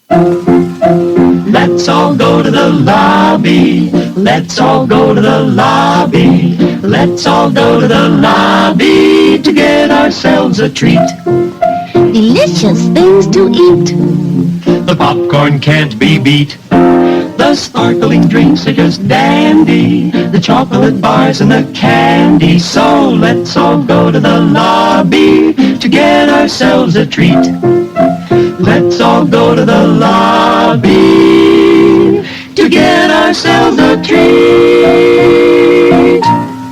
Let's all go to the lobby. Let's all go to the lobby. Let's all go to the lobby to get ourselves a treat. Delicious things to eat. The popcorn can't be beat. The sparkling drinks are just dandy. The chocolate bars and the candy. So let's all go to the lobby to get ourselves a treat. Let's all go to the lobby to get ourselves a treat.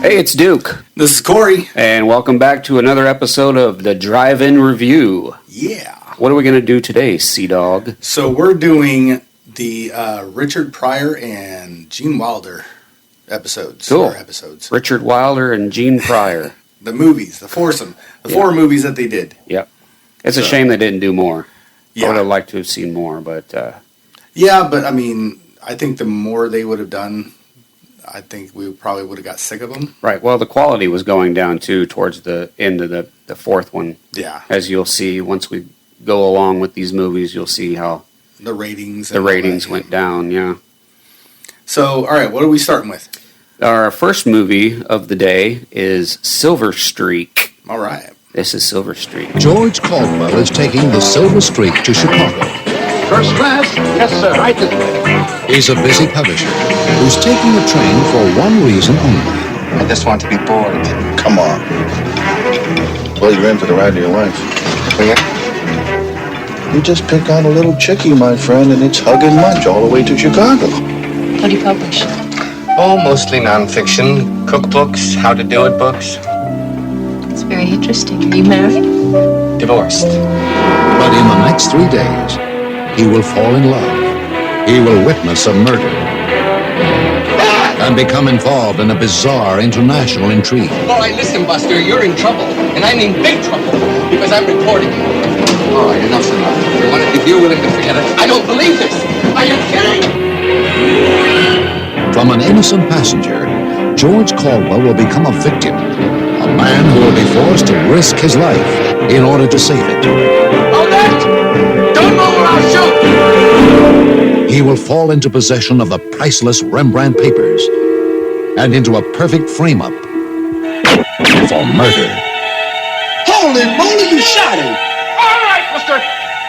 Hey, it's Duke. This is Corey. And welcome back to another episode of the Drive-In Review. Yeah. What are we going to do today, Sea-Dog? So we're doing the Richard Pryor and Gene Wilder episodes. Cool. Episodes. Richard Wilder and Gene Pryor. The movies, the foursome. The four movies that they did. Yep. It's a shame they didn't do more. Yeah. I would have liked to have seen more, but... Yeah, but I mean, I think the more they would have done, I think we probably would have got sick of them. Right. Well, the quality was going down, too, towards the end of the fourth one. Yeah. As you'll see, once we go along with these movies, you'll see how... The ratings. The ratings went down, yeah. So, all right, what are we starting with? Our first movie of the day is Silver Streak. All right. This is Silver Streak. George Caldwell is taking the Silver Streak to Chicago. First class? Yes, sir. Right this way. He's a busy publisher who's taking the train for one reason only. I just want to be bored. Come on. Well, you're in for the ride of your life. Yeah? You just pick out a little chickie, my friend, and it's hug and munch all the way to Chicago. What do you publish? Oh, mostly nonfiction. Cookbooks, how-to-do-it books. It's very interesting. Are you married? Divorced. But in the next 3 days, he will fall in love. He will witness a murder. And become involved in a bizarre international intrigue. All right, listen, Buster, you're in trouble. And I mean big trouble. Because I'm reporting you. All right, enough's enough. If you're willing to forget it, I don't believe this. Are you kidding? From an innocent passenger, George Caldwell will become a victim. A man who will be forced to risk his life in order to save it. Hold that! Don't move or I'll shoot! He will fall into possession of the priceless Rembrandt papers and into a perfect frame-up for murder. Holy moly, you shot him! All right, mister.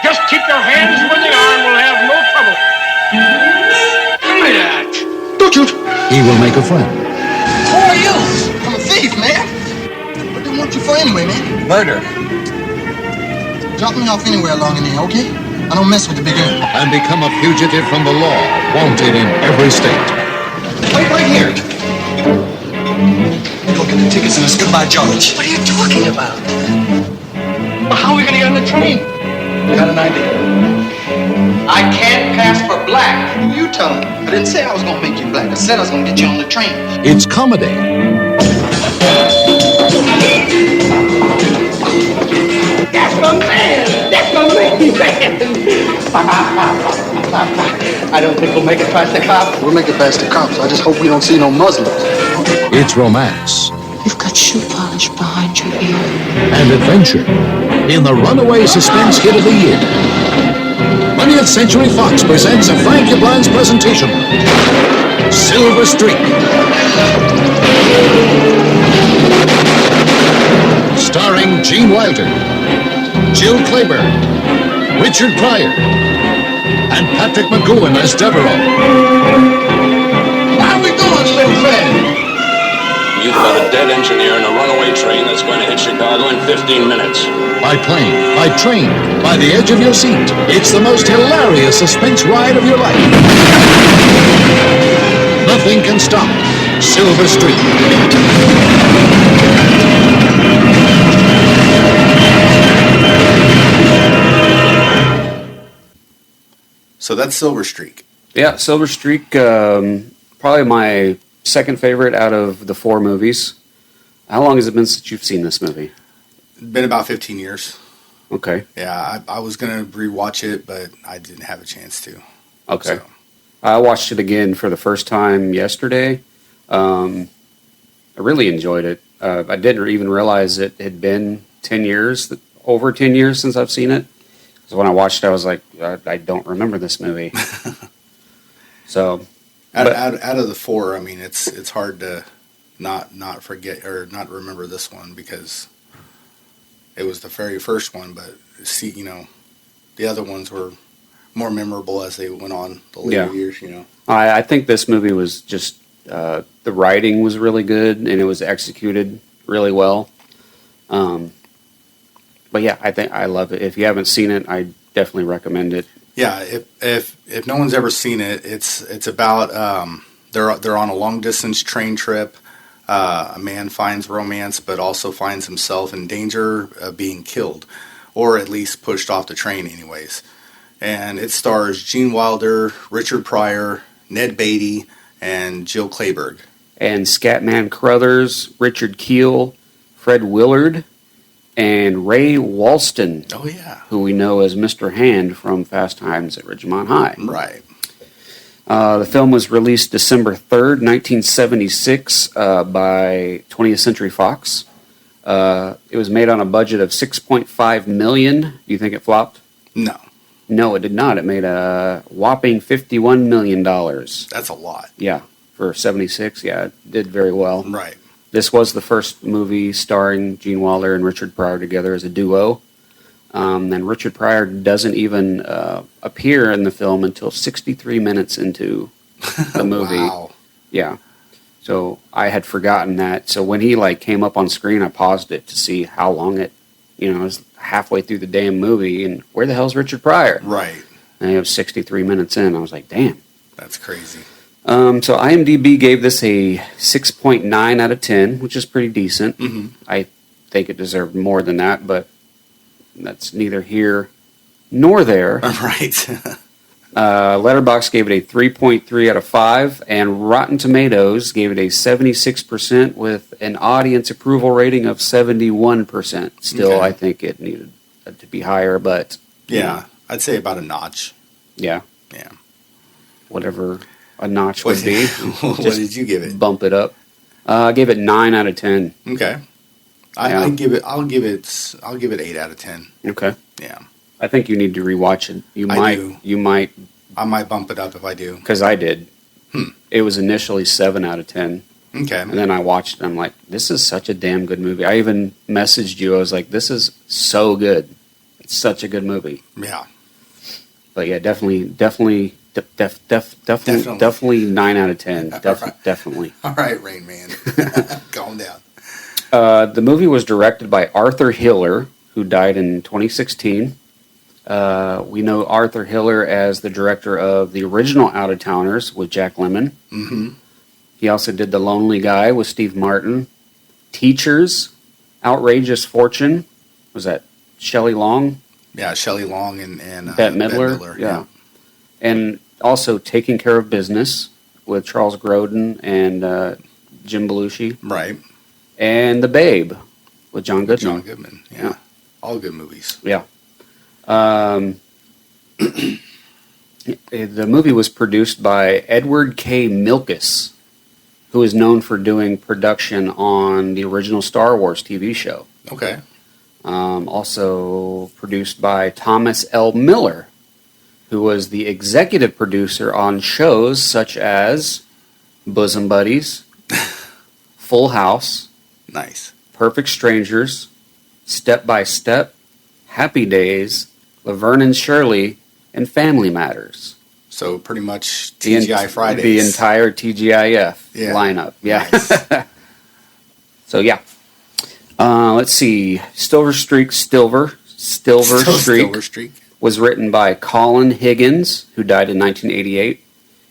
Just keep your hands where they are and we'll have no trouble. Give me that. Don't shoot! He will make a friend. Who are you? I'm a thief, man. What do they want you for anyway, man? Murder. Drop me off anywhere along in there, okay? I don't mess with the big end. And become a fugitive from the law, wanted in every state. Wait right here. Go get the tickets and it's goodbye, George. What are you talking about? Well, how are we going to get on the train? I got an idea. I can't pass for black. You tell him. I didn't say I was gonna make you black. I said I was gonna get you on the train. It's comedy. That's my man. That's my man. I don't think we'll make it past the cops. We'll make it past the cops. I just hope we don't see no Muslims. It's romance. You've got shoe polish behind your ear. And adventure in the runaway suspense hit of the year. 20th Century Fox presents a Frank Yablans presentation, Silver Streak. Starring Gene Wilder, Jill Clayburgh, Richard Pryor, and Patrick McGowan as Devereaux. Where are we going, little friend? You've got a dead engineer in a runaway train that's going to hit Chicago in 15 minutes. By plane, by train, by the edge of your seat. It's the most hilarious suspense ride of your life. Nothing can stop Silver Streak. So that's Silver Streak. Yeah, Silver Streak, probably my second favorite out of the four movies. How long has it been since you've seen this movie? It's been about 15 years. Okay. Yeah, I was going to rewatch it, but I didn't have a chance to. Okay. So. I watched it again for the first time yesterday. I really enjoyed it. I didn't even realize it had been 10 years, over 10 years since I've seen it. So when I watched it, I was like, I don't remember this movie. So, out of the four, I mean, it's hard to not forget or not remember this one because it was the very first one. But see, the other ones were more memorable as they went on the later years. I think this movie was just the writing was really good and it was executed really well. But yeah, I think I love it. If you haven't seen it, I definitely recommend it. Yeah, if no one's ever seen it, it's about they're on a long distance train trip. A man finds romance, but also finds himself in danger of being killed, or at least pushed off the train, anyways. And it stars Gene Wilder, Richard Pryor, Ned Beatty, and Jill Clayburgh. And Scatman Crothers, Richard Keel, Fred Willard, and Ray Walston. Oh, yeah. Who we know as Mr. Hand from Fast Times at Ridgemont High. Right. The film was released December 3rd, 1976 by 20th Century Fox. It was made on a budget of $6.5 million. Do you think it flopped? No. No, it did not. It made a whopping $51 million. That's a lot. Yeah, for 76, yeah, it did very well. Right. This was the first movie starring Gene Wilder and Richard Pryor together as a duo. And Richard Pryor doesn't even appear in the film until 63 minutes into the movie. Wow. Yeah. So I had forgotten that. So when he came up on screen, I paused it to see how long it, it was halfway through the damn movie, and where the hell's Richard Pryor? Right. And it was 63 minutes in. I was like, damn. That's crazy. So IMDb gave this a 6.9 out of 10, which is pretty decent. Mm-hmm. I think it deserved more than that, but that's neither here nor there. Right. Letterboxd gave it a 3.3 out of 5, and Rotten Tomatoes gave it a 76% with an audience approval rating of 71%. Still, Okay. I think it needed to be higher, but... Yeah, I'd say about a notch. Yeah. Yeah. Whatever a notch would be. What did you give it? Bump it up. I gave it 9 out of 10. Okay. I'll give it 8 out of 10. Okay. Yeah. I think you need to rewatch it. I might bump it up if I do. Because I did. It was initially 7 out of 10. Okay. And then I watched it and I'm like, this is such a damn good movie. I even messaged you. I was like, this is so good. It's such a good movie. Yeah. But yeah, definitely 9 out of 10. Definitely. All right, Rain Man. Calm down. The movie was directed by Arthur Hiller, who died in 2016. We know Arthur Hiller as the director of the original Out of Towners with Jack Lemmon. Mm-hmm. He also did The Lonely Guy with Steve Martin. Teachers, Outrageous Fortune. Was that Shelley Long? Yeah, Shelley Long and Bette Midler. Yeah. And also Taking Care of Business with Charles Grodin and Jim Belushi. Right. And The Babe with John Goodman. John Goodman, yeah. All good movies. Yeah. The movie was produced by Edward K. Milkus, who is known for doing production on the original Star Wars TV show. Okay. Also produced by Thomas L. Miller, who was the executive producer on shows such as Bosom Buddies, Full House, nice, Perfect Strangers, Step by Step, Happy Days, Laverne and Shirley, and Family Matters. So pretty much TGI Fridays. The entire TGIF lineup. Yeah. Nice. So yeah. Let's see. Silver Streak was written by Colin Higgins, who died in 1988.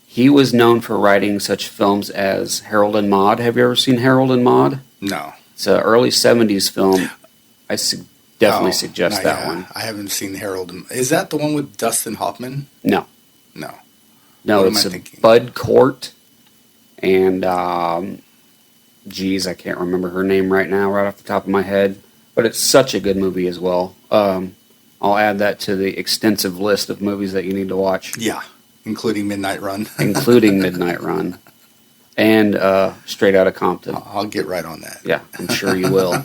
He was known for writing such films as Harold and Maude. Have you ever seen Harold and Maude? No. It's an early 70s film. I definitely suggest that one. I haven't seen Harold. Is that the one with Dustin Hoffman? No. No. No, what it's Bud Cort and, I can't remember her name right now, right off the top of my head. But it's such a good movie as well. I'll add that to the extensive list of movies that you need to watch. Yeah, including Midnight Run. Including Midnight Run. And Straight Outta Compton. I'll get right on that. Yeah, I'm sure you will.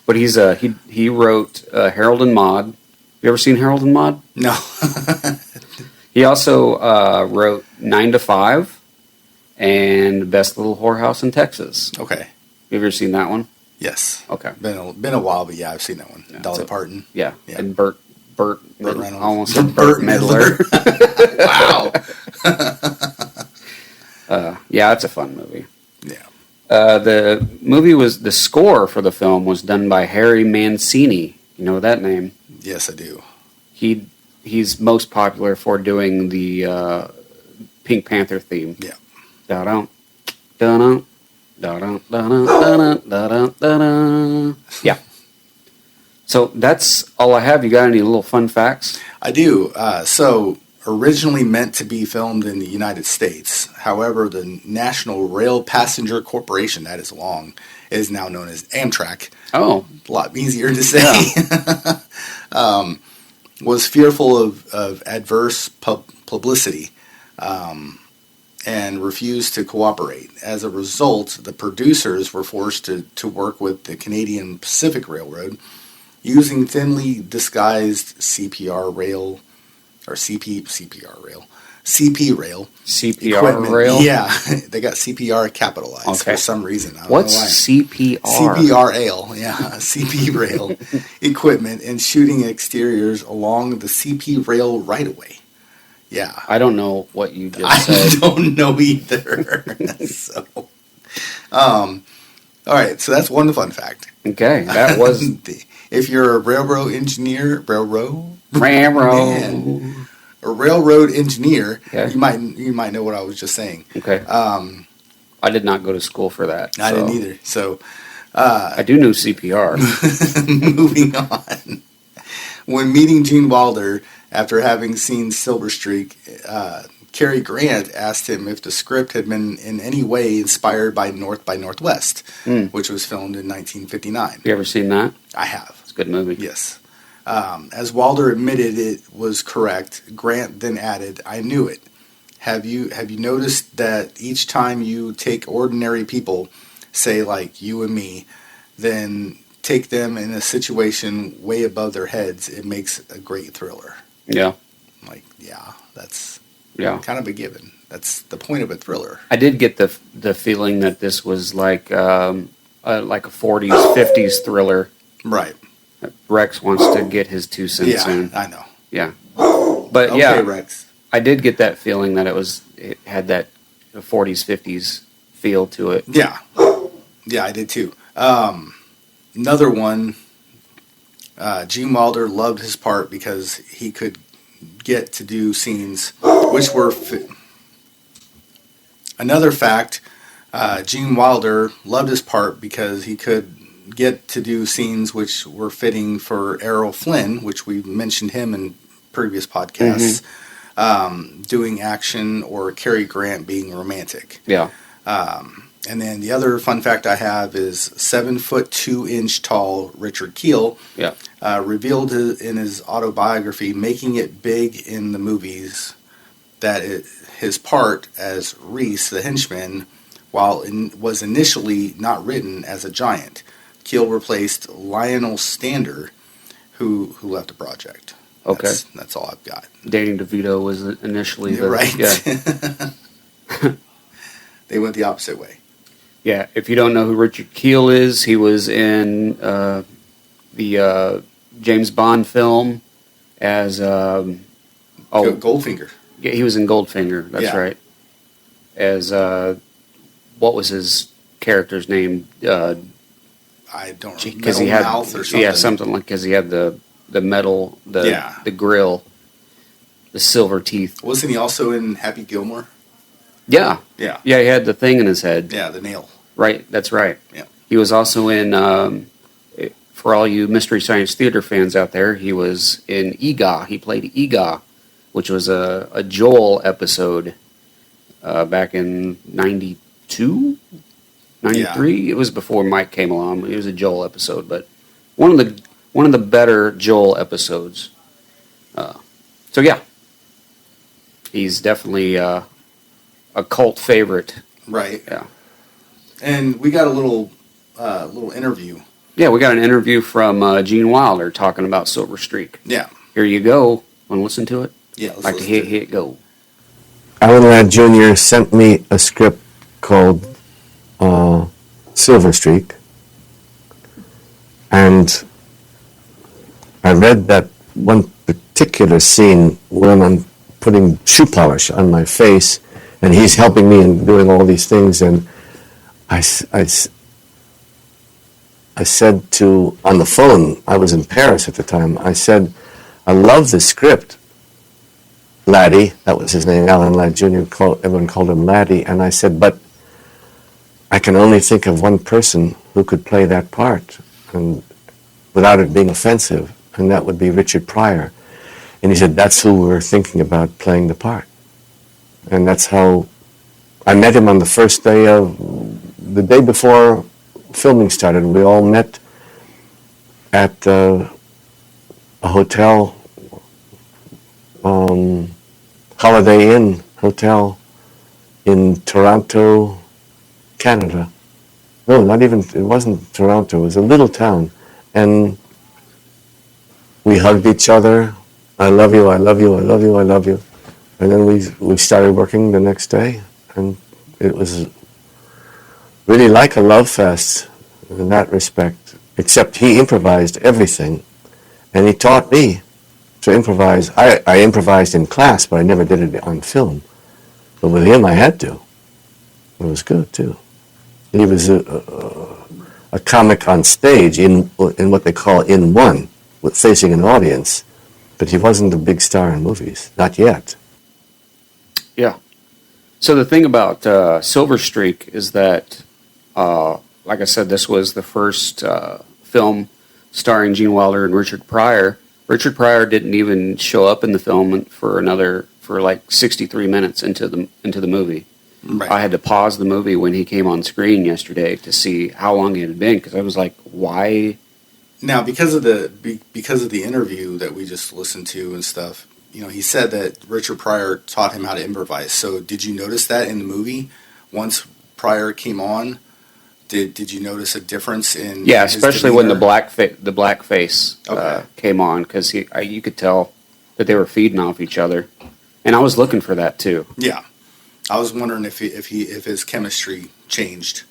But he wrote Harold and Maude, You ever seen Harold and Maude? No. He also wrote 9 to 5 and Best Little Whorehouse in Texas. Okay. You ever seen that one? Yes. Okay. Been a while, but yeah, I've seen that one. Yeah, Dolly Parton. Yeah. Yeah. And Burt Reynolds. almost said Burt Midler. Wow. Yeah, it's a fun movie. Yeah. The score for the film was done by Harry Mancini. You know that name? Yes, I do. He's most popular for doing the Pink Panther theme. Yeah. Da-dum, da-dum, da-dum, da-dum, da-dum, da-dum, da-dum. Yeah. So that's all I have. You got any little fun facts? I do. So, originally meant to be filmed in the United States. However, the National Rail Passenger Corporation, that is long, is now known as Amtrak. Oh. A lot easier to say. Yeah. Was fearful of adverse publicity and refused to cooperate. As a result, the producers were forced to work with the Canadian Pacific Railroad using thinly disguised CPR rail or CP rail. CPR equipment. rail? Yeah, they got CPR capitalized for some reason. I don't know why. What's CPR? CPR rail, yeah, CP rail equipment and shooting exteriors along the CP rail right away. Yeah. I don't know what you just said. I don't know either. So, all right, so that's one fun fact. Okay, that was... If you're a railroad engineer, Man, a railroad engineer, yeah. you might know what I was just saying. Okay. I did not go to school for that. I didn't either. So I do know CPR. Moving on. When meeting Gene Wilder after having seen Silver Streak, Cary Grant asked him if the script had been in any way inspired by North by Northwest, which was filmed in 1959. You ever seen that? I have. It's a good movie. Yes. As Wilder admitted it was correct, Grant then added, "I knew it. Have you noticed that each time you take ordinary people, say like you and me, then take them in a situation way above their heads, it makes a great thriller." Yeah. Like, yeah, that's kind of a given. That's the point of a thriller. I did get the feeling that this was like a 40s, 50s thriller. Right. Rex wants to get his 2 cents in. I know. Yeah. But okay, yeah, Rex. I did get that feeling that it had that 40s, 50s feel to it. Yeah. Yeah, I did too. Another one, Gene Wilder loved his part because he could get to do scenes which were... Another fact, Gene Wilder loved his part because he could get to do scenes which were fitting for Errol Flynn, which we mentioned him in previous podcasts, doing action, or Cary Grant being romantic. Yeah. And then the other fun fact I have is 7'2" tall Richard Kiel revealed in his autobiography, Making It Big in the Movies, that his part as Reese, the henchman, was initially not written as a giant. Kiel replaced Lionel Stander, who left the project. Okay. That's all I've got. Danny DeVito was initially the... Right. Yeah. They went the opposite way. Yeah, if you don't know who Richard Kiel is, he was in the James Bond film as... Goldfinger. Yeah, he was in Goldfinger, that's right. As, what was his character's name? I don't remember. Because he had Mouth or something. Yeah, something like, because he had the metal, the grill, the silver teeth. Wasn't he also in Happy Gilmore? Yeah. Yeah. Yeah, he had the thing in his head. Yeah, the nail. Right, that's right. Yeah. He was also in, for all you Mystery Science Theater fans out there, he was in Ega. He played Ega, which was a Joel episode back in 92? 93? Yeah. It was before Mike came along. It was a Joel episode, but one of the better Joel episodes. So yeah, he's definitely a cult favorite. Right. Yeah. And we got a little interview. Yeah, we got an interview from Gene Wilder talking about Silver Streak. Yeah. here you go. Want to listen to it? Yeah, let's like to listen hit go. Alan Ladd Jr. sent me a script called Silver Streak, and I read that one particular scene when I'm putting shoe polish on my face, and he's helping me and doing all these things, and I said to, on the phone, I was in Paris at the time, I said, I love the script, Laddie, that was his name, Alan Ladd Jr., everyone called him Laddie, and I said, but I can only think of one person who could play that part, and without it being offensive, and that would be Richard Pryor. And he said, that's who we're thinking about playing the part. And that's how I met him on the first day the day before filming started. We all met at a hotel, Holiday Inn Hotel in Toronto, Canada. No, not even, it wasn't Toronto, it was a little town. And we hugged each other. I love you, I love you, I love you, I love you. And then we started working the next day. And it was really like a love fest in that respect, except he improvised everything. And he taught me to improvise. I improvised in class, but I never did it on film. But with him, I had to. It was good, too. He was a comic on stage in what they call in one, with facing an audience. But he wasn't a big star in movies. Not yet. Yeah. So the thing about Silver Streak is that, like I said, this was the first film starring Gene Wilder and Richard Pryor. Richard Pryor didn't even show up in the film for like 63 minutes into the movie. Right. I had to pause the movie when he came on screen yesterday to see how long it had been, because I was like, why? Now, because of the interview that we just listened to and stuff, he said that Richard Pryor taught him how to improvise. So did you notice that in the movie? Once Pryor came on, did you notice a difference in? Yeah, especially when the demeanor? black face came on, because you could tell that they were feeding off each other, and I was looking for that too. Yeah, I was wondering if his chemistry changed.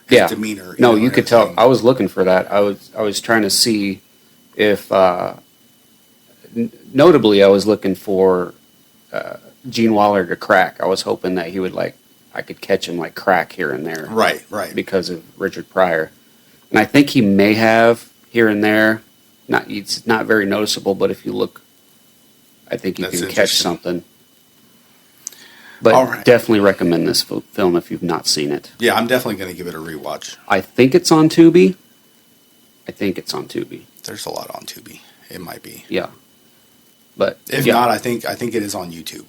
His demeanor. No, you could tell. I was looking for that. I was trying to see if, notably, I was looking for Gene Wilder to crack. I was hoping that he would I could catch him crack here and there. Right. Because of Richard Pryor, and I think he may have here and there. It's not very noticeable, but if you look, I think you can catch something. But definitely recommend this film if you've not seen it. Yeah, I'm definitely going to give it a rewatch. I think it's on Tubi. There's a lot on Tubi. It might be. Yeah. But if not, I think it is on YouTube.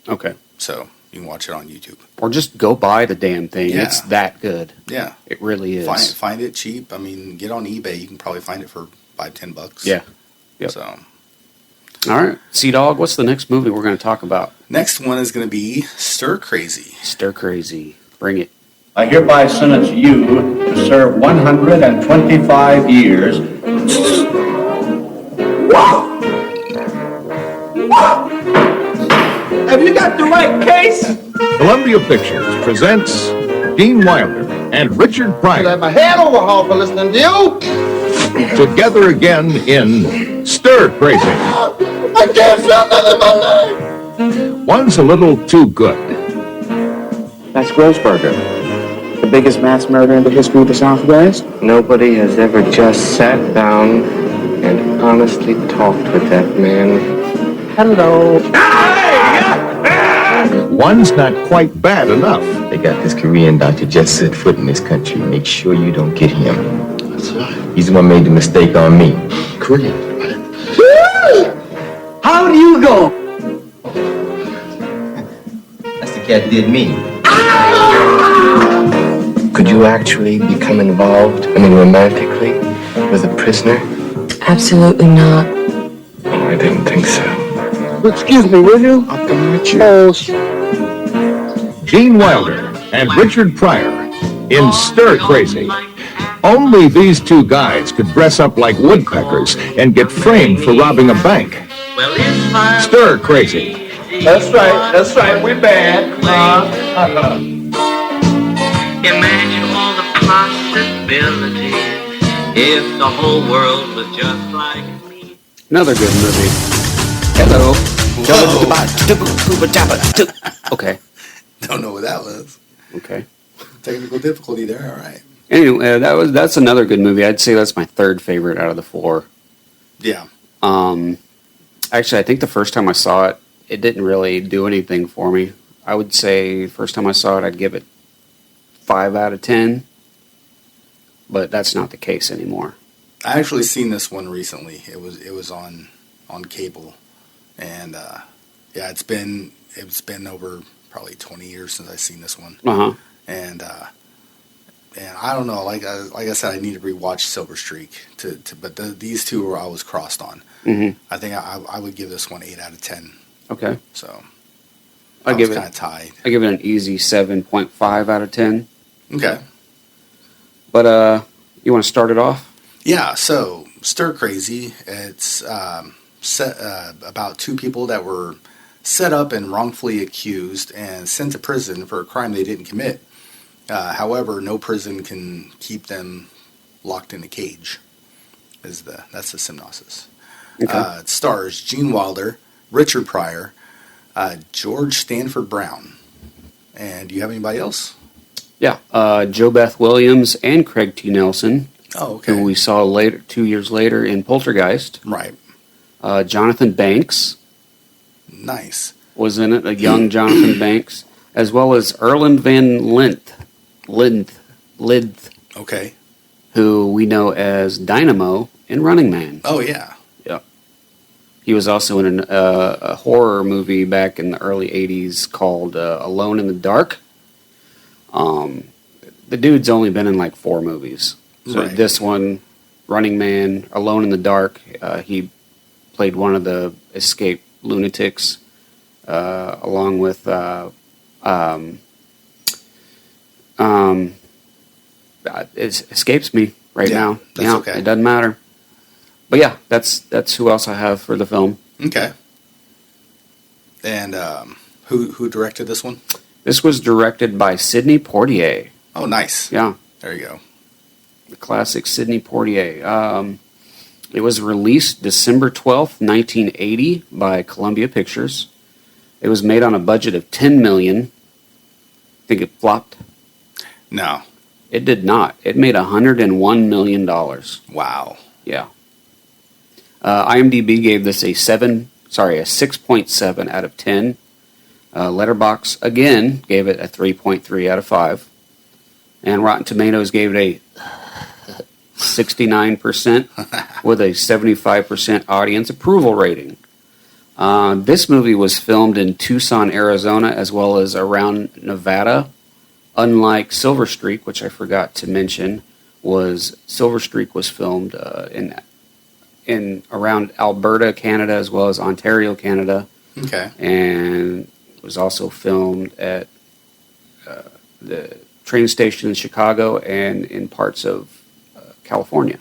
Okay. So you can watch it on YouTube. Or just go buy the damn thing. Yeah. It's that good. Yeah. It really is. Find it cheap. I mean, get on eBay. You can probably find it for $5-10. Yeah. Yep. So. All right. Sea-Dog, what's the next movie we're going to talk about? Next one is going to be Stir Crazy. Stir Crazy. Bring it. I hereby sentence you to serve 125 years. Have you got the right case? Columbia Pictures presents Gene Wilder and Richard Pryor. I have my head overhauled for listening to you. Together again in Stir Crazy. I can't feel nothing in my life. One's a little too good. That's Grossberger, the biggest mass murder in the history of the Southwest. Nobody has ever just sat down and honestly talked with that man. Hello. One's not quite bad enough. They got this Korean doctor just set foot in this country. Make sure you don't get him. That's right. He's the one made the mistake on me. Korean. How do you go? That's the cat did me. Could you actually become involved, romantically, with a prisoner? Absolutely not. Oh, I didn't think so. Excuse me, will you? I'll come with you. Oh, Gene Wilder and Richard Pryor in Stir Crazy. Only these two guys could dress up like woodpeckers and get framed for robbing a bank. Stir crazy. That's right, we're bad. Imagine all the possibilities if the whole world was just like me. Another good movie. Hello. Okay. Don't know what that was. Okay. Technical difficulty there. All right. Anyway, that's another good movie. I'd say that's my third favorite out of the four. Yeah. Actually, I think the first time I saw it, it didn't really do anything for me. I would say first time I saw it, I'd give it 5 out of 10. But that's not the case anymore. I actually seen this one recently. It was on cable, and yeah, it's been over probably 20 years since I seen this one. And I don't know. Like I said, I need to rewatch Silver Streak but these two were I was crossed on. Mm-hmm. I think I would give this one 8 out of 10. Okay. So I give it kind of tied. I give it an easy 7.5 out of 10. Okay. But you want to start it off? Yeah. So Stir Crazy. It's set about two people that were set up and wrongfully accused and sent to prison for a crime they didn't commit. However, no prison can keep them locked in a cage. That's the synopsis. Okay. It stars Gene Wilder, Richard Pryor, George Stanford Brown, and do you have anybody else? Yeah, Joe Beth Williams and Craig T. Nelson. Oh, okay. Who we saw 2 years later in Poltergeist. Right. Jonathan Banks. Nice. Was in it, a young Jonathan Banks, as well as Erland Van Lith. Okay. Who we know as Dynamo in Running Man. Oh, yeah. Yeah. He was also in a horror movie back in the early 80s called Alone in the Dark. The dude's only been in like 4 movies. So right. This one, Running Man, Alone in the Dark, he played one of the escaped lunatics, along with it escapes me now. That's okay. It doesn't matter. But yeah, that's who else I have for the film. Okay. And who directed this one? This was directed by Sidney Poitier. Oh, nice. Yeah. There you go. The classic Sidney Poitier. It was released December 12th, 1980 by Columbia Pictures. It was made on a budget of $10 million. Think it flopped? No. It did not. It made $101 million. Wow. Yeah. IMDb gave this a 6.7 out of 10. Letterboxd, again, gave it a 3.3 out of 5. And Rotten Tomatoes gave it a 69% with a 75% audience approval rating. This movie was filmed in Tucson, Arizona, as well as around Nevada. Unlike Silver Streak, which I forgot to mention, Silver Streak was filmed in around Alberta, Canada, as well as Ontario, Canada. Okay. And it was also filmed at the train station in Chicago and in parts of California.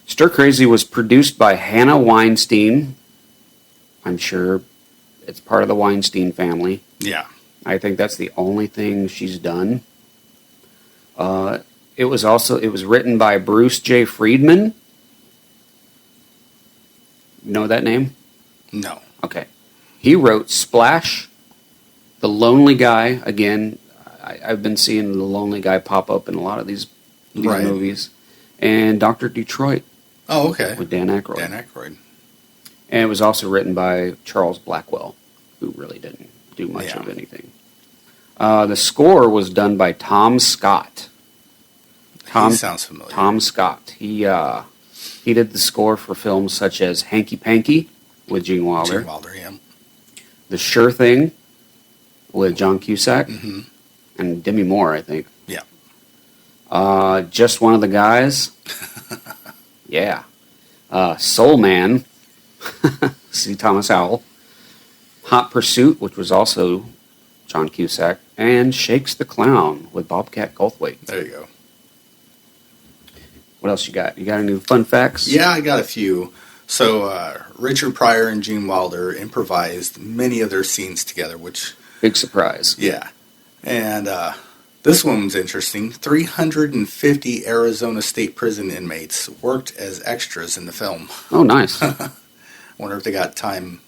Stir Crazy was produced by Hannah Weinstein. I'm sure it's part of the Weinstein family. Yeah. I think that's the only thing she's done. It was written by Bruce J. Friedman. Know that name? No. Okay. He wrote Splash, The Lonely Guy. Again, I've been seeing The Lonely Guy pop up in a lot of these right. movies. And Dr. Detroit. Oh, okay. With Dan Aykroyd. Dan Aykroyd. And it was also written by Charles Blackwell, who really didn't do much of anything. The score was done by Tom Scott. He sounds familiar. Tom Scott. He did the score for films such as Hanky Panky with Gene Wilder. Gene Wilder, yeah. The Sure Thing with John Cusack. Mm-hmm. And Demi Moore, I think. Yeah. Just One of the Guys. Yeah. Soul Man. C. Thomas Howell. Hot Pursuit, which was also John Cusack. And Shakes the Clown with Bobcat Goldthwait. There you go. What else you got? You got any fun facts? Yeah, I got a few. So Richard Pryor and Gene Wilder improvised many of their scenes together, which... Big surprise. Yeah. And this one's interesting. 350 Arizona State Prison inmates worked as extras in the film. Oh, nice. I wonder if they got time,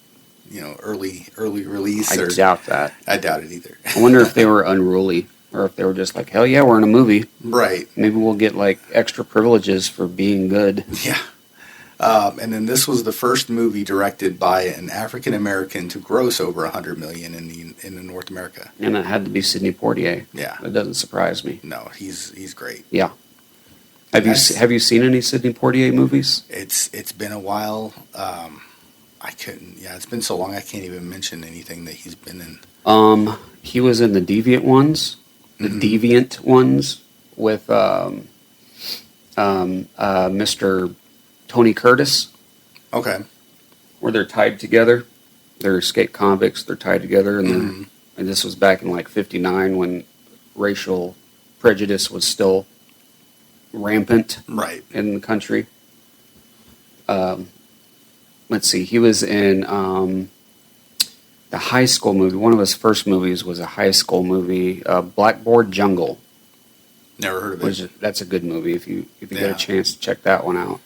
early release. I doubt that. I doubt it either. I wonder if they were unruly, or if they were just like, hell yeah, we're in a movie. Right. Maybe we'll get like extra privileges for being good. Yeah. And then this was the first movie directed by an African American to gross over $100 million in North America. And it had to be Sidney Poitier. Yeah. That doesn't surprise me. No, he's great. Yeah. Have you seen any Sidney Poitier movies? It's been a while. It's been so long I can't even mention anything that he's been in. He was in the Deviant Ones, with Mr. Tony Curtis. Okay. Where they're tied together. They're escaped convicts. They're tied together, and this was back in like '59 when racial prejudice was still rampant in the country. Let's see. He was in the high school movie. One of his first movies was a high school movie, Blackboard Jungle. Never heard of it. That's a good movie if you get a chance to check that one out.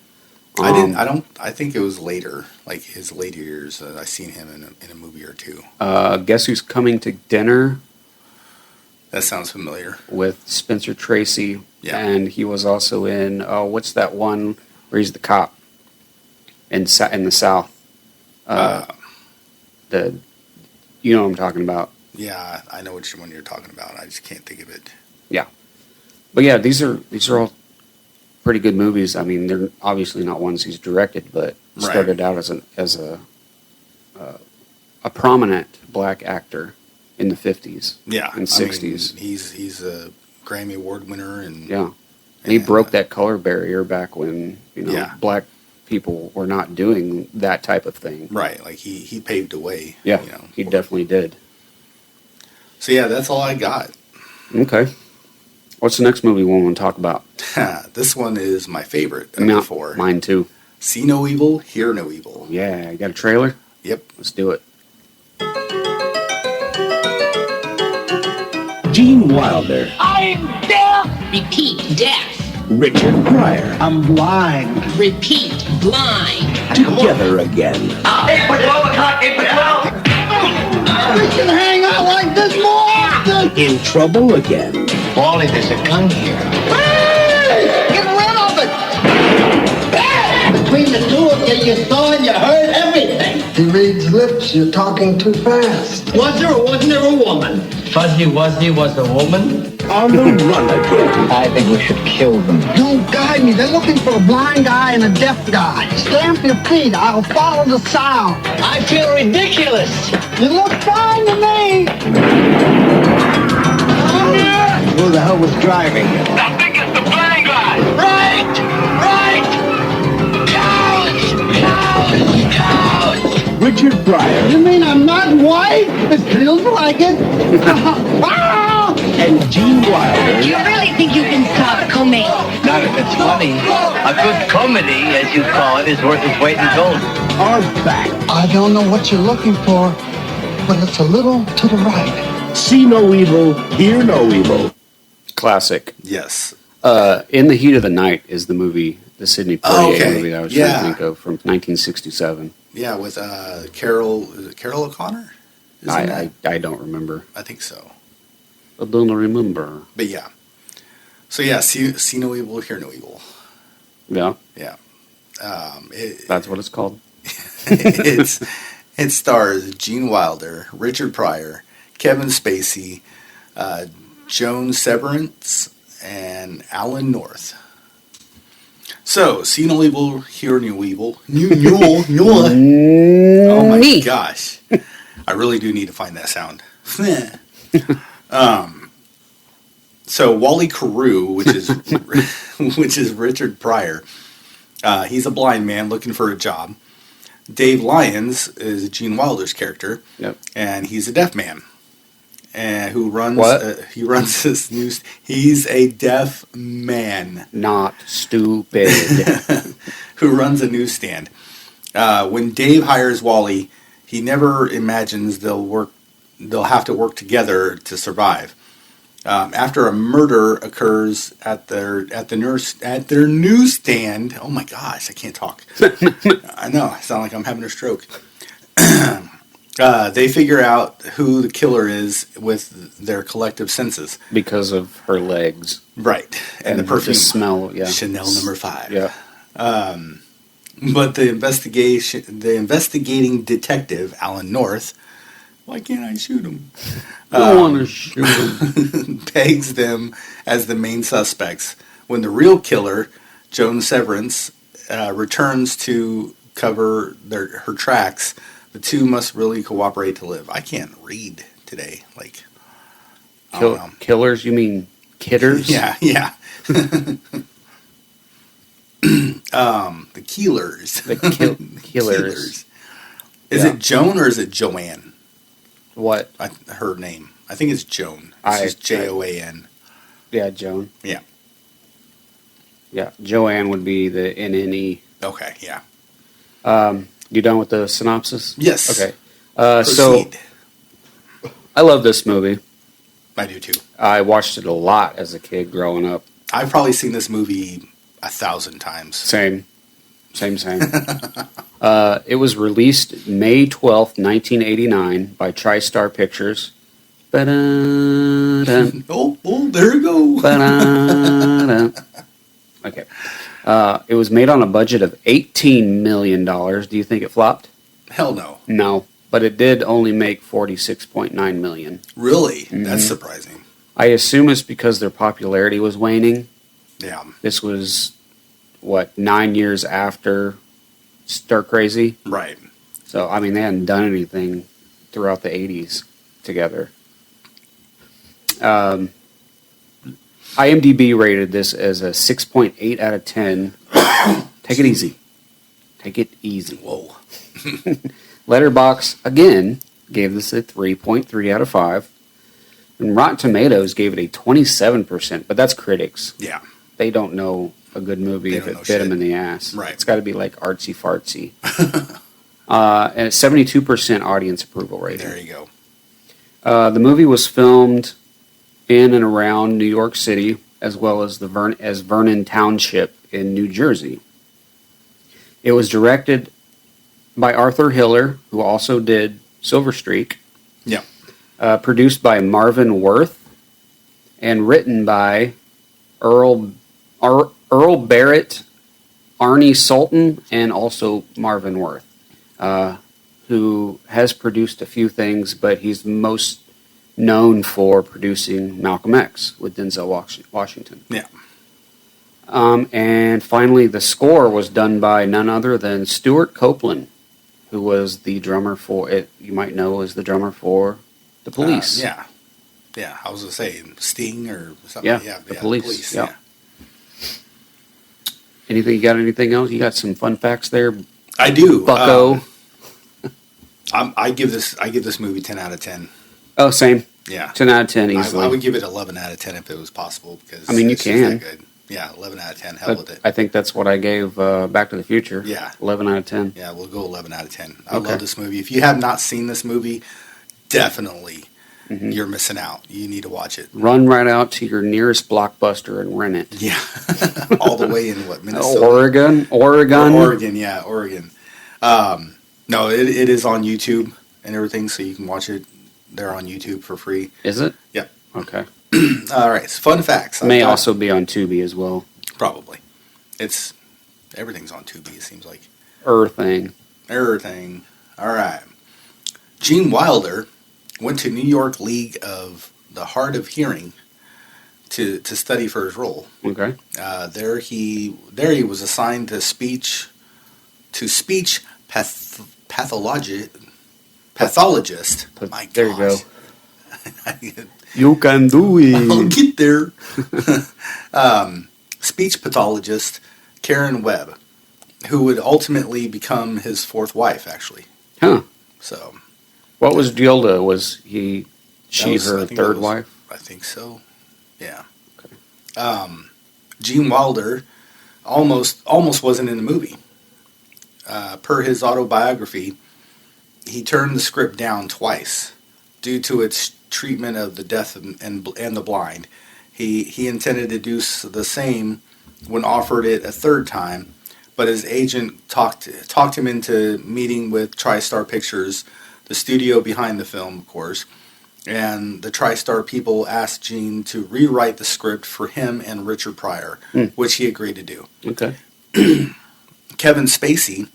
I think it was later, like his later years. I seen him in a movie or two. Guess Who's Coming to Dinner? That sounds familiar. With Spencer Tracy. Yeah. And he was also in, what's that one where he's the cop in the South? You know what I'm talking about. Yeah, I know which one you're talking about. I just can't think of it. Yeah. But yeah, these are all pretty good movies. I mean, they're obviously not ones he's directed, but started out as a prominent black actor in the 50s, and 60s. I mean, he's a Grammy Award winner, and he broke that color barrier back when black people were not doing that type of thing. Right, like he paved the way. Yeah, he definitely did. So yeah, that's all I got. Okay. What's the next movie we want to talk about? This one is my favorite of the four. Mine too. See No Evil, Hear No Evil. Yeah, you got a trailer? Yep. Let's do it. Gene Wilder. I'm deaf. Repeat, deaf. Richard Pryor. I'm blind. Repeat, blind. Together again. 8 for 12 o'clock, 8 for 12. We can hang out like this more often. In trouble again. Wally, there's a gun here. Hey! Get rid of it! Between the two of you, you saw and you heard everything. He reads lips. You're talking too fast. Was there or wasn't there a woman? Fuzzy Wuzzy was a woman? On the run again. I think we should kill them. Don't guide me. They're looking for a blind guy and a deaf guy. Stamp your feet. I'll follow the sound. I feel ridiculous. You look fine to me. Who the hell was driving? I think it's the blind guy. Right! Couch! Richard Pryor. You mean I'm not white? It feels like it. And Gene Wilder. Do you really think you can stop coming? Not if it's funny. A good comedy, as you call it, is worth its weight in gold. Are back. I don't know what you're looking for, but it's a little to the right. See No Evil, Hear No Evil. Classic. Yes. In the Heat of the Night is the movie, the Sidney Poitier movie that I was trying to think of from 1967. Yeah, with Carol O'Connor? I don't remember. I think so. I don't remember. But yeah. So yeah, see No Evil, Hear No Evil. Yeah. Yeah. That's what it's called. It stars Gene Wilder, Richard Pryor, Kevin Spacey, Joan Severance, and Alan North. So, See No Evil, Hear No Evil. Oh my gosh. I really do need to find that sound. So Wally Carew, which is Richard Pryor, he's a blind man looking for a job. Dave Lyons is Gene Wilder's character, and he's a deaf man. and who runs What? he runs this news. He's a deaf man, not stupid, who runs a newsstand. When Dave hires Wally, he never imagines they'll have to work together to survive. After a murder occurs at their newsstand. Oh my gosh, I can't talk. I know, I sound like I'm having a stroke. They figure out who the killer is with their collective senses because of her legs, right, and the perfume, the smell. Yeah, Chanel number 5. Yeah. But the investigating detective Alan North. Why can't I shoot him? I want to shoot him. Pegs them as the main suspects. When the real killer, Joan Severance, returns to cover her tracks, the two must really cooperate to live. I can't read today. Like, I don't know. Killers? You mean kidders? Yeah. The Keelers. The Keelers. Is it Joan or is it Joanne? What? Her name. I think it's Joan. It's just Joan. Yeah, Joan. Yeah. Yeah, Joanne would be the NNE. Okay, yeah. You done with the synopsis? Yes. Okay. So, I love this movie. I do too. I watched it a lot as a kid growing up. I've probably seen this movie 1,000 times. Same. It was released May 12th, 1989 by TriStar Pictures. Oh, there you go. Okay. It was made on a budget of $18 million. Do you think it flopped? Hell no. No, but it did only make $46.9 million. Really? Mm-hmm. That's surprising. I assume it's because their popularity was waning. Yeah. This was, 9 years after Stir Crazy? Right. So, I mean, they hadn't done anything throughout the 80s together. IMDb rated this as a 6.8 out of 10. Take it easy. Whoa. Letterboxd, again, gave this a 3.3 out of 5. And Rotten Tomatoes gave it a 27%, but that's critics. Yeah. They don't know a good movie if it bit them in the ass. Right. It's got to be like artsy-fartsy. And it's 72% audience approval rating. There you go. The movie was filmed in and around New York City, as well as Vernon Township in New Jersey. It was directed by Arthur Hiller, who also did Silver Streak. Yeah. Produced by Marvin Worth, and written by Earl Barrett, Arnie Sultan, and also Marvin Worth, who has produced a few things, but he's most known for producing Malcolm X with Denzel Washington. Yeah. And finally, the score was done by none other than Stuart Copeland, who was the drummer for it. You might know as the drummer for the Police. Yeah. I was gonna say Sting or something. Yeah, the Police. Yeah. You got anything else? You got some fun facts there? I do. Bucko. I give this movie 10 out of 10. Oh, same. Yeah. 10 out of 10 easily. I would give it 11 out of 10 if it was possible, because you it's can. Just that good. Yeah, 11 out of 10. Hell with it. I think that's what I gave Back to the Future. Yeah. 11 out of 10. Yeah, we'll go 11 out of 10. I love this movie. If you have not seen this movie, definitely you're missing out. You need to watch it. Run right out to your nearest Blockbuster and rent it. Yeah. All the way in Minnesota? Oregon? Oregon, yeah, Oregon. No, it is on YouTube and everything, so you can watch it there on YouTube for free. Is it? Yeah. Okay. All right, so fun facts. May also be on Tubi as well. Probably. Everything's on Tubi, it seems like. Everything. All right. Gene Wilder went to New York League of the Hard of Hearing to study for his role. Okay. There he was assigned to speech pathologist. My there you go. gosh. You can do it. I'll get there. Speech pathologist Karen Webb, who would ultimately become his fourth wife, actually. Huh. So, what was Gilda? Was he She her third wife? I think so. Yeah. Gene Wilder almost wasn't in the movie. Per his autobiography, he turned the script down twice due to its treatment of the deaf and the blind. He intended to do the same when offered it a third time, but his agent talked him into meeting with TriStar Pictures, the studio behind the film, of course, and the TriStar people asked Gene to rewrite the script for him and Richard Pryor, which he agreed to do. Okay. Kevin Spacey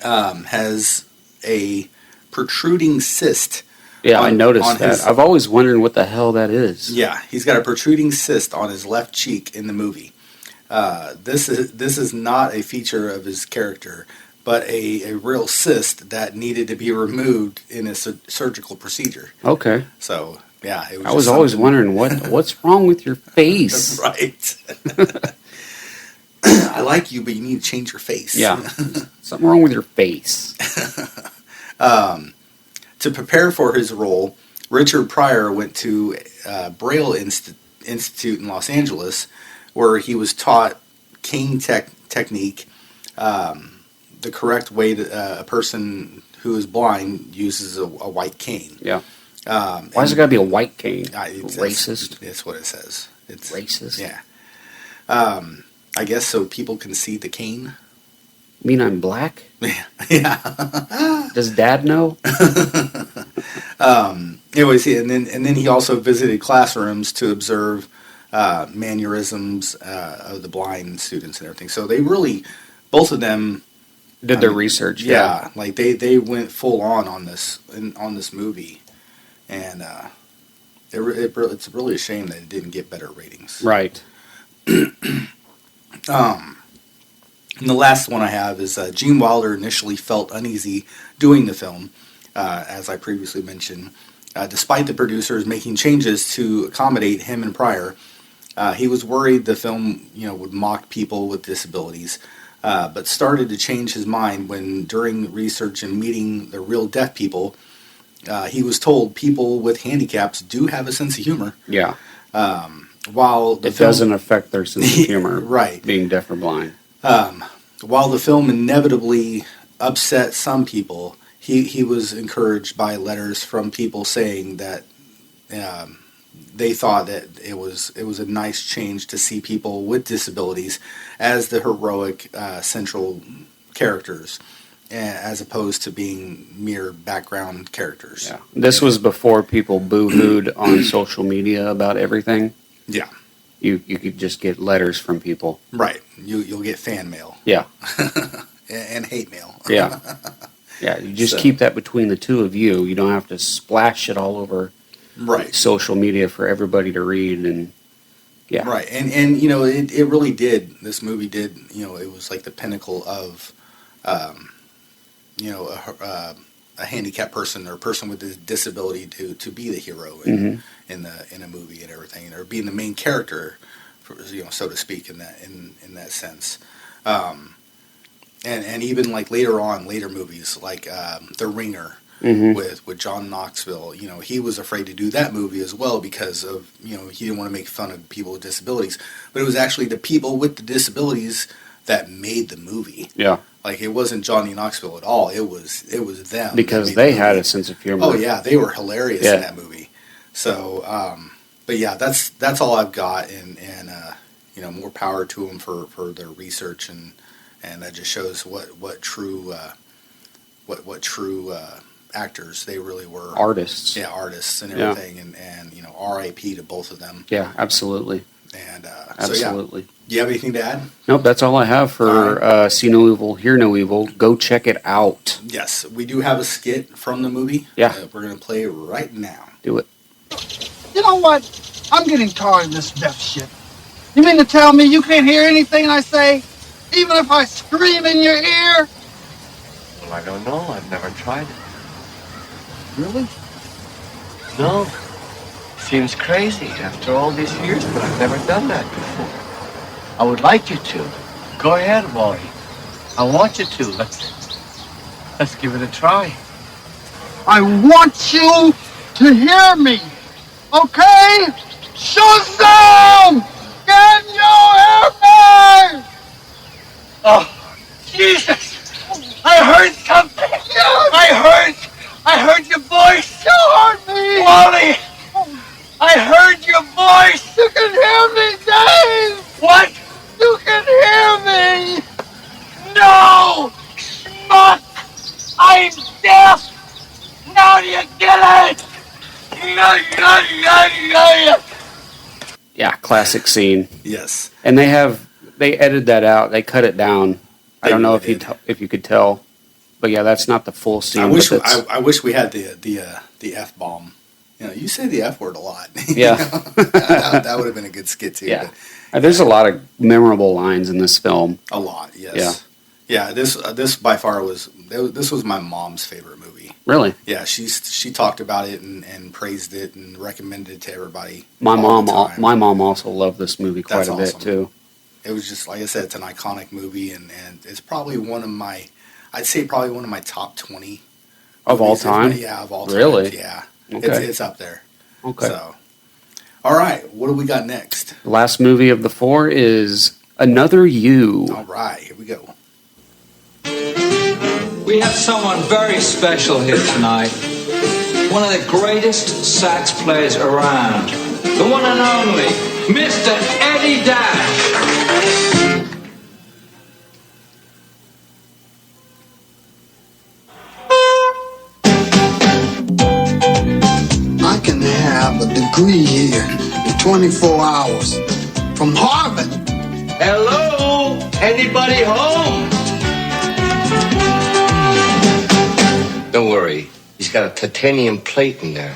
has a protruding cyst. Yeah, I noticed that. I've always wondered what the hell that is. Yeah, he's got a protruding cyst on his left cheek in the movie. This is not a feature of his character, but a real cyst that needed to be removed in a surgical procedure. Okay. So yeah, it was. I was always wondering what's wrong with your face. Right. I like you, but you need to change your face. Yeah, something wrong with your face. To prepare for his role, Richard Pryor went to Braille Institute in Los Angeles, where he was taught cane technique, the correct way that a person who is blind uses a white cane. Yeah. Why has it got to be a white cane? Racist? That's what it says. It's racist? Yeah. I guess so people can see the cane. You mean I'm black? Yeah. Does Dad know? Anyways, and then he also visited classrooms to observe mannerisms of the blind students and everything. So they really, both of them did their research. Yeah, like they went full on this movie, and it's really a shame that it didn't get better ratings. Right. And the last one I have is Gene Wilder initially felt uneasy doing the film, as I previously mentioned. Despite the producers making changes to accommodate him and Pryor, he was worried the film, would mock people with disabilities, but started to change his mind when, during research and meeting the real deaf people, he was told people with handicaps do have a sense of humor. Yeah. While it doesn't affect their sense of humor, right? Being deaf or blind. While the film inevitably upset some people, he was encouraged by letters from people saying that they thought that it was a nice change to see people with disabilities as the heroic central characters, as opposed to being mere background characters. Yeah. This was before people boo-hooed on social media about everything. Yeah. You could just get letters from people. Right. You'll get fan mail. Yeah. and hate mail. Yeah. Yeah, you just keep that between the two of you. You don't have to splash it all over social media for everybody to read. And yeah. Right. And it really did. This movie did, it was like the pinnacle of, a handicapped person or a person with a disability to be the hero in a movie and everything, or being the main character, so to speak, in that sense. And even like later movies like The Ringer with John Knoxville, he was afraid to do that movie as well because of he didn't want to make fun of people with disabilities, but it was actually the people with the disabilities that made the movie. Yeah. Like, it wasn't Johnny Knoxville at all. It was them. Because they had a sense of humor. Oh, yeah. They were hilarious in that movie. So, but yeah, that's all I've got. And more power to them for their research. And that just shows what true actors they really were. Artists. Yeah, artists and everything. Yeah. And R.I.P. to both of them. Yeah, absolutely. And absolutely. So, yeah. Do you have anything to add? Nope, that's all I have for See No Evil, Hear No Evil. Go check it out. Yes, we do have a skit from the movie. Yeah. We're going to play right now. Do it. You know what? I'm getting tired of this deaf shit. You mean to tell me you can't hear anything I say, even if I scream in your ear? Well, I don't know. I've never tried it. Really? No. Seems crazy after all these years, but I've never done that before. I would like you to. Go ahead, Wally. I want you to. Let's give it a try. I want you to hear me. Okay? Shazam! Can you hear me? Oh, Jesus! I heard something! Yes! I heard your voice! You heard me! Wally! I heard your voice! You can hear me, Dave! What? You can hear me! No! Schmuck! I'm deaf! Now do you get it? Yeah, classic scene. Yes. And they edited that out. They cut it down. I don't know if you could tell, but yeah, that's not the full scene. I wish but I wish we had the F bomb. You know, you say the F word a lot. Yeah. that would have been a good skit too. Yeah, there's a lot of memorable lines in this film. A lot, yes. Yeah. This by far was my mom's favorite movie. Really? Yeah, she talked about it and praised it and recommended it to everybody. My mom also loved this movie quite a bit too. It was just, like I said, it's an iconic movie, and it's probably one of my top 20 of all time. Yeah, of all time. Really? Yeah. Okay. It's up there. Okay. So, all right, what do we got next? The last movie of the 4 is Another You. All right, here we go. We have someone very special here tonight. One of the greatest sax players around. The one and only, Mr. Eddie Dash. I can have a degree here in 24 hours from Harvard. Hello? Anybody home? Don't worry. He's got a titanium plate in there.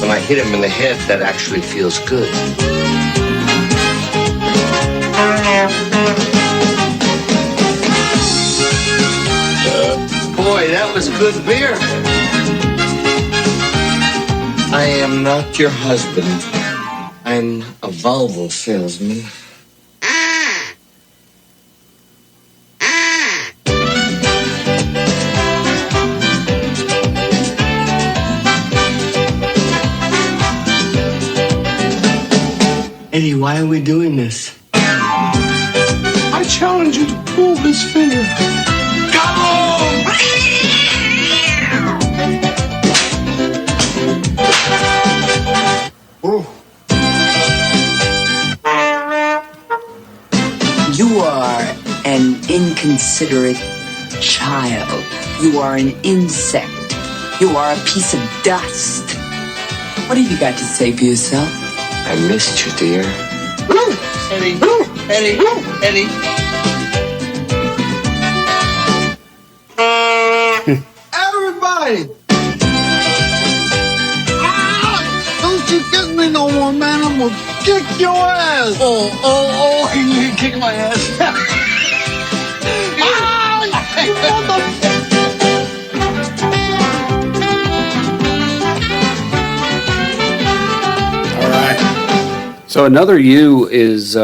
When I hit him in the head, that actually feels good. Boy, that was good beer. I am not your husband. I'm a Volvo salesman. Eddie, why are we doing this? I challenge you to pull this finger. Come on! You are an inconsiderate child. You are an insect. You are a piece of dust. What have you got to say for yourself? I missed you, dear. Eddie, Eddie, Eddie. Everybody! Don't you get me no more, man. I'm gonna kick your ass. Oh, you kick my ass. You mother... So Another You is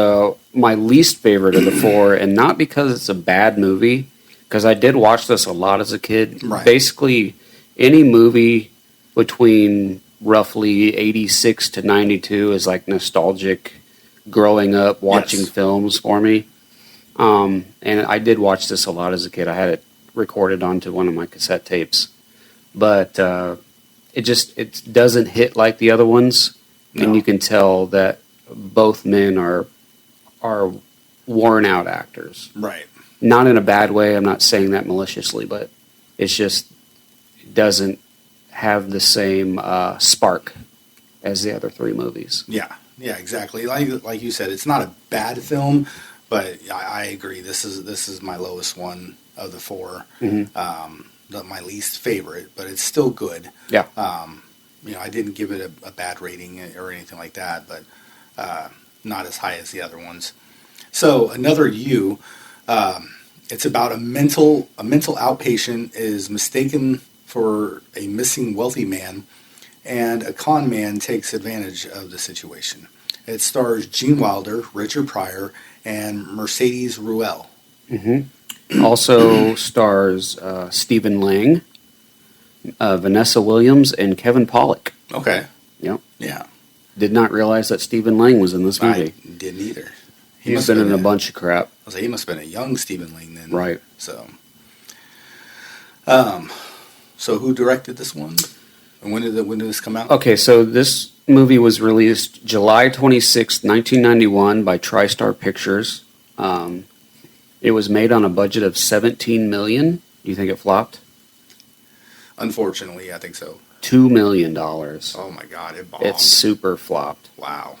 my least favorite of the 4, and not because it's a bad movie, because I did watch this a lot as a kid. Right. Basically, any movie between roughly 86 to 92 is like nostalgic growing up watching films for me. And I did watch this a lot as a kid. I had it recorded onto one of my cassette tapes. But it doesn't hit like the other ones, and you can tell that both men are worn out actors. Right. Not in a bad way. I'm not saying that maliciously, but it doesn't have the same spark as the other 3 movies. Yeah, exactly. Like you said, it's not a bad film, but I agree. This is my lowest one of the 4. Mm-hmm. My least favorite, but it's still good. Yeah. I didn't give it a bad rating or anything like that, but not as high as the other ones. So Another You, it's about a mental outpatient is mistaken for a missing wealthy man, and a con man takes advantage of the situation. It stars Gene Wilder, Richard Pryor, and Mercedes Ruehl. Mm-hmm. Also stars Stephen Lang, Vanessa Williams and Kevin Pollak. Okay. Yep. Yeah. Did not realize that Stephen Lang was in this movie. I didn't either. He's been in a bunch of crap. I was like, he must have been a young Stephen Lang then. Right. So, so who directed this one? And when did this come out? Okay, so this movie was released July 26, 1991 by TriStar Pictures. It was made on a budget of $17 million. Do you think it flopped? Unfortunately, I think so. $2 million. Oh my God, it bombed. It super flopped. Wow.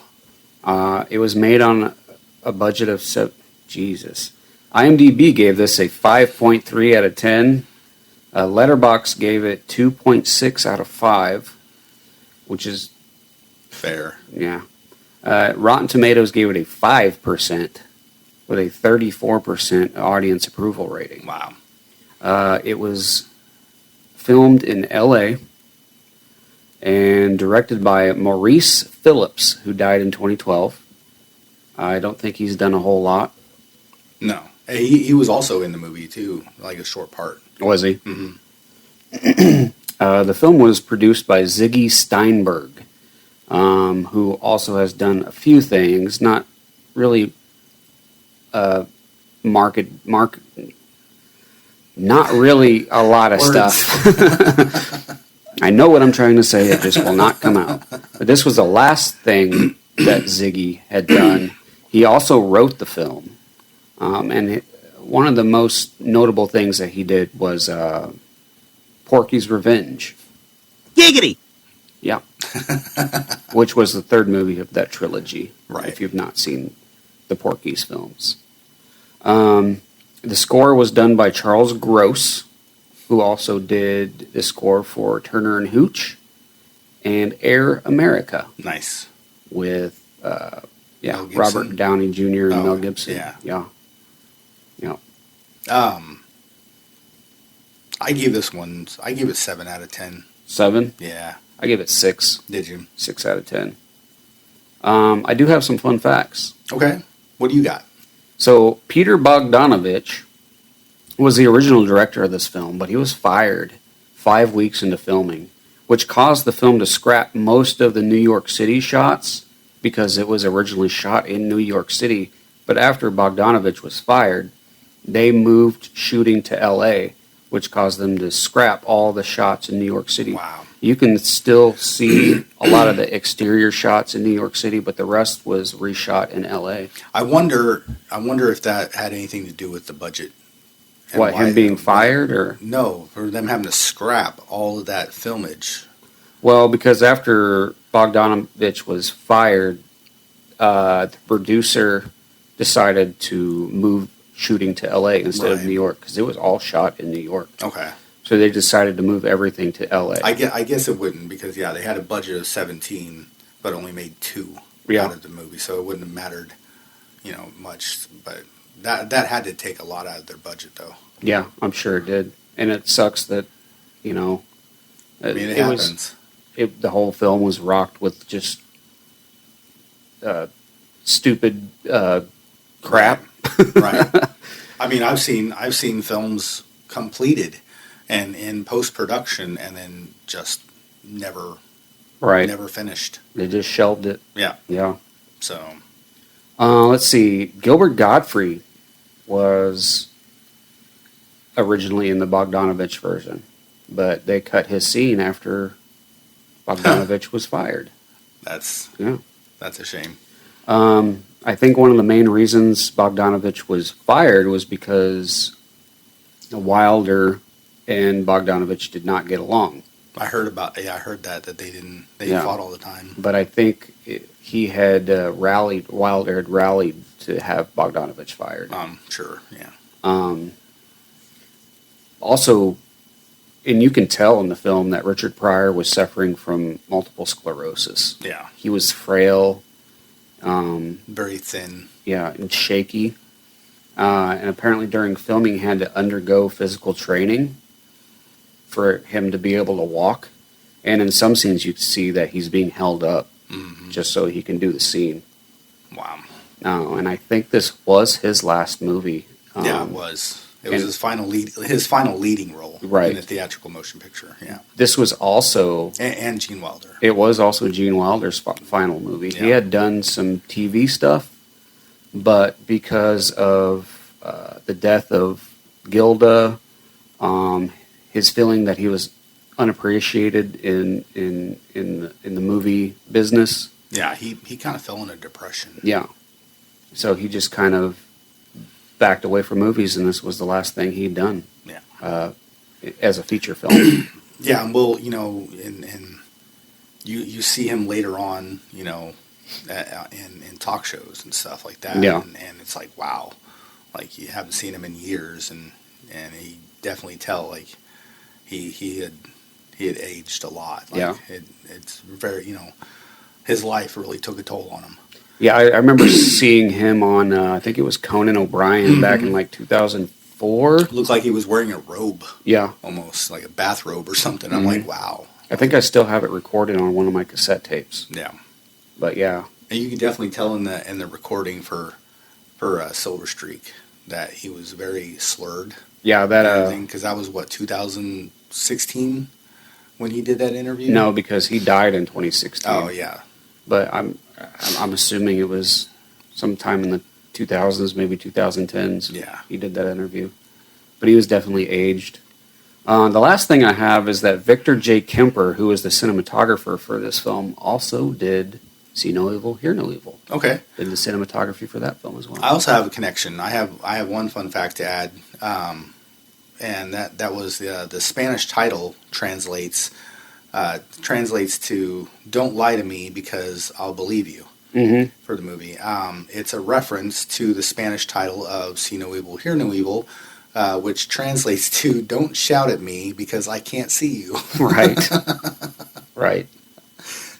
It was made on a budget of Jesus. IMDb gave this a 5.3 out of 10. Letterboxd gave it 2.6 out of 5, which is fair. Yeah. Rotten Tomatoes gave it a 5% with a 34% audience approval rating. Wow. It was filmed in L.A. and directed by Maurice Phillips, who died in 2012. I don't think he's done a whole lot. No. He was also in the movie, too, like a short part. Was he? Mm-hmm. The film was produced by Ziggy Steinberg, who also has done a few things, not really not really a lot of stuff. I know what I'm trying to say, it just will not come out. But this was the last thing that Ziggy had done. He also wrote the film, and one of the most notable things that he did was Porky's Revenge. Giggity! Yeah. Which was the third movie of that trilogy, right? If you've not seen the Porky's films. The score was done by Charles Gross, who also did the score for Turner and Hooch and Air America. Nice. With Robert Downey Jr. and Mel Gibson. Yeah. Yeah. I gave it 7 out of 10. 7? Yeah. I gave it 6. Did you? 6 out of 10. I do have some fun facts. Okay. What do you got? So, Peter Bogdanovich was the original director of this film, but he was fired 5 weeks into filming, which caused the film to scrap most of the New York City shots because it was originally shot in New York City. But after Bogdanovich was fired, they moved shooting to L.A., which caused them to scrap all the shots in New York City. Wow. You can still see a lot of the exterior shots in New York City, but the rest was reshot in L.A. I wonder if that had anything to do with the budget. What, him being fired, or? No, for them having to scrap all of that filmage. Well, because after Bogdanovich was fired, the producer decided to move shooting to L.A. instead of New York, because it was all shot in New York. Okay. So they decided to move everything to L.A. I guess it wouldn't, because, they had a budget of 17, but only made 2 out of the movie, so it wouldn't have mattered, much. But that had to take a lot out of their budget, though. Yeah, I'm sure it did. And it sucks that, it happens. The whole film was rocked with just stupid crap. Right. I mean, I've seen films completed and in post-production and then just never finished. They just shelved it. Yeah. So, let's see. Gilbert Gottfried was originally in the Bogdanovich version, but they cut his scene after Bogdanovich was fired. That's a shame. I think one of the main reasons Bogdanovich was fired was because Wilder and Bogdanovich did not get along. I heard that they fought all the time. But I think he had Wilder had rallied to have Bogdanovich fired. Sure, yeah. Also, and you can tell in the film that Richard Pryor was suffering from multiple sclerosis. Yeah. He was frail. Very thin. Yeah, and shaky. And apparently during filming he had to undergo physical training for him to be able to walk. And in some scenes you can see that he's being held up just so he can do the scene. Wow. And I think this was his last movie. Yeah, it was. It was his final leading role Right. in the theatrical motion picture. Yeah, This was also and Gene Wilder. It was also Gene Wilder's final movie. He had done some TV stuff, but because of the death of Gilda, his feeling that he was unappreciated in the movie business. Yeah, he kind of fell into depression. Yeah, so he just kind of backed away from movies, and this was the last thing he'd done. Yeah, as a feature film. Yeah, and well, and you see him later on, in talk shows and stuff like that. Yeah. And it's like, wow, like you haven't seen him in years, and he definitely tell like he had aged a lot. Like, Yeah. It's very, his life really took a toll on him. Yeah, I remember seeing him on, I think it was Conan O'Brien back in like 2004. Looked like he was wearing a robe. Yeah. Almost like a bathrobe or something. I'm like, wow. I think I still have it recorded on one of my cassette tapes. Yeah. But yeah. And you can definitely tell in the recording for Silver Streak that he was very slurred. Yeah, that because that was what 2016 when he did that interview. No, because he died in 2016. Oh yeah. But I'm assuming it was sometime in the 2000s, maybe 2010s. Yeah. He did that interview. But he was definitely aged. The last thing I have is that Victor J. Kemper, who was the cinematographer for this film, also did See No Evil, Hear No Evil. Okay. Did the cinematography for that film as well. I also have a connection. I have one fun fact to add, and that was the Spanish title translates to "Don't lie to me because I'll believe you." Mm-hmm. For the movie. It's a reference to the Spanish title of See No Evil, Hear No Evil, which translates to "Don't shout at me because I can't see you." Right. Right.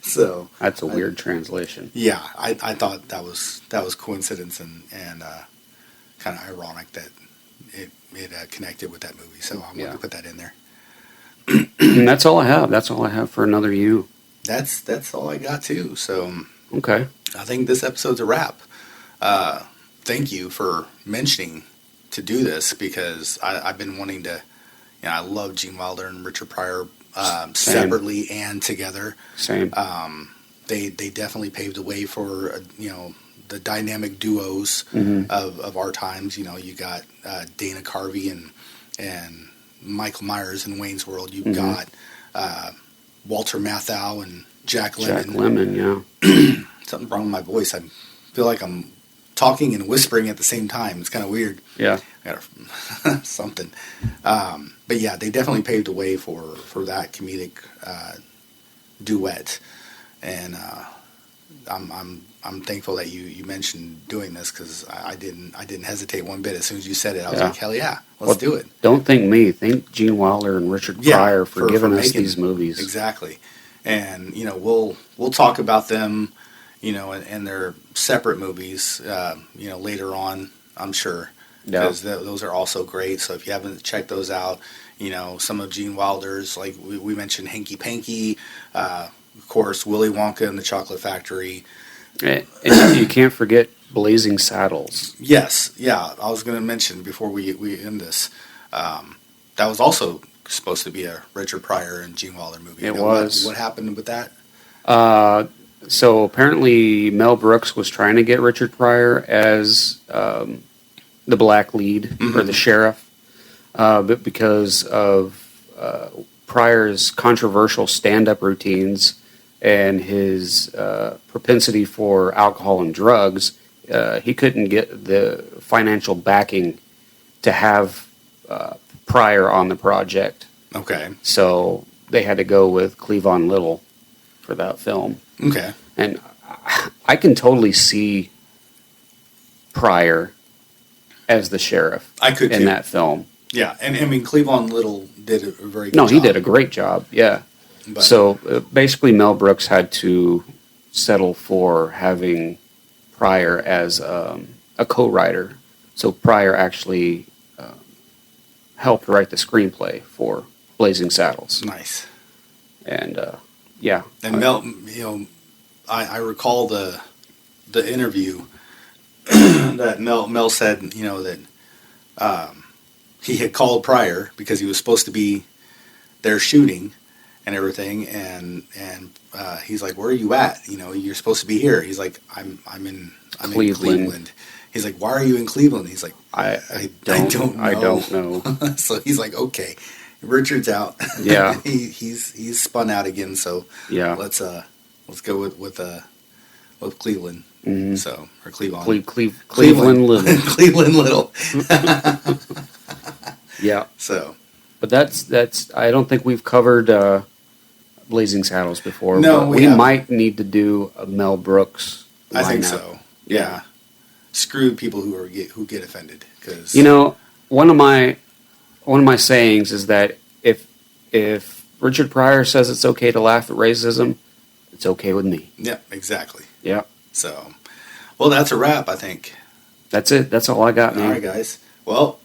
So that's a weird translation. Yeah, I thought that was coincidence and kind of ironic that it connected with that movie. So I'm going to put that in there. And that's all I have. That's all I have for Another You. That's all I got too. So okay, I think this episode's a wrap. Thank you for mentioning to do this because I've been wanting to. I love Gene Wilder and Richard Pryor separately and together. Same. They definitely paved the way for the dynamic duos of our times. You got Dana Carvey and Michael Myers in Wayne's World. You've got Walter Matthau and Jack Lemmon. Jack Lemmon, yeah. Something wrong with my voice. I feel like I'm talking and whispering at the same time. It's kind of weird. Yeah. Something. But yeah, they definitely paved the way for that comedic duet. And I'm thankful that you mentioned doing this because I didn't hesitate one bit. As soon as you said it, I was like, hell yeah, let's do it. Don't thank me. Thank Gene Wilder and Richard Pryor for giving us these movies. Exactly. And we'll talk about them, and their separate movies, later on, I'm sure. Because those are also great. So if you haven't checked those out, some of Gene Wilder's, like we mentioned Hanky Panky, of course, Willy Wonka and the Chocolate Factory. And you can't forget Blazing Saddles. Yes, yeah. I was going to mention before we end this, that was also supposed to be a Richard Pryor and Gene Wilder movie. It was. What happened with that? So apparently Mel Brooks was trying to get Richard Pryor as the black lead or the sheriff, but because of Pryor's controversial stand-up routines and his propensity for alcohol and drugs, he couldn't get the financial backing to have Pryor on the project. Okay. So they had to go with Cleavon Little for that film. Okay. And I can totally see Pryor as the sheriff in that film. Yeah, and I mean, Cleavon Little did a very good job. No, he did a great job, yeah. But so basically Mel Brooks had to settle for having Pryor as a co-writer. So Pryor actually helped write the screenplay for Blazing Saddles. Nice. And yeah. And Mel, I recall the interview that Mel said, that he had called Pryor because he was supposed to be there shooting and everything, and he's like, "Where are you at? You know, you're supposed to be here." He's like, "I'm in Cleveland." He's like, "Why are you in Cleveland?" He's like, I don't know. So he's like, "Okay, Richard's out." Yeah. he's spun out again. So yeah, let's go with Cleveland. Mm-hmm. So or Cleveland. Cleveland Little. Cleveland Little. Yeah. So, but that's. I don't think we've covered Blazing Saddles before. No, but we might need to do a Mel Brooks. I think lineup. so. Yeah. Screw people who get offended, because one of my sayings is that if Richard Pryor says it's okay to laugh at racism, it's okay with me. Yeah, exactly. Yeah. So, well, that's a wrap, I think. That's it. That's all I got, man. All right, guys. Well,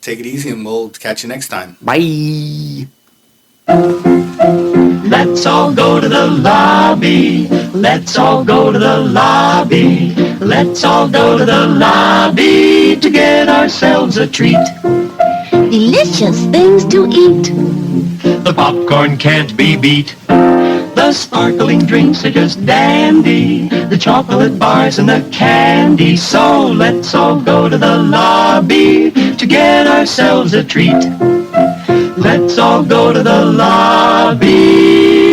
take it easy, and we'll catch you next time. Bye. Let's all go to the lobby. Let's all go to the lobby. Let's all go to the lobby to get ourselves a treat. Delicious things to eat. The popcorn can't be beat. The sparkling drinks are just dandy. The chocolate bars and the candy. So let's all go to the lobby to get ourselves a treat. Let's all go to the lobby.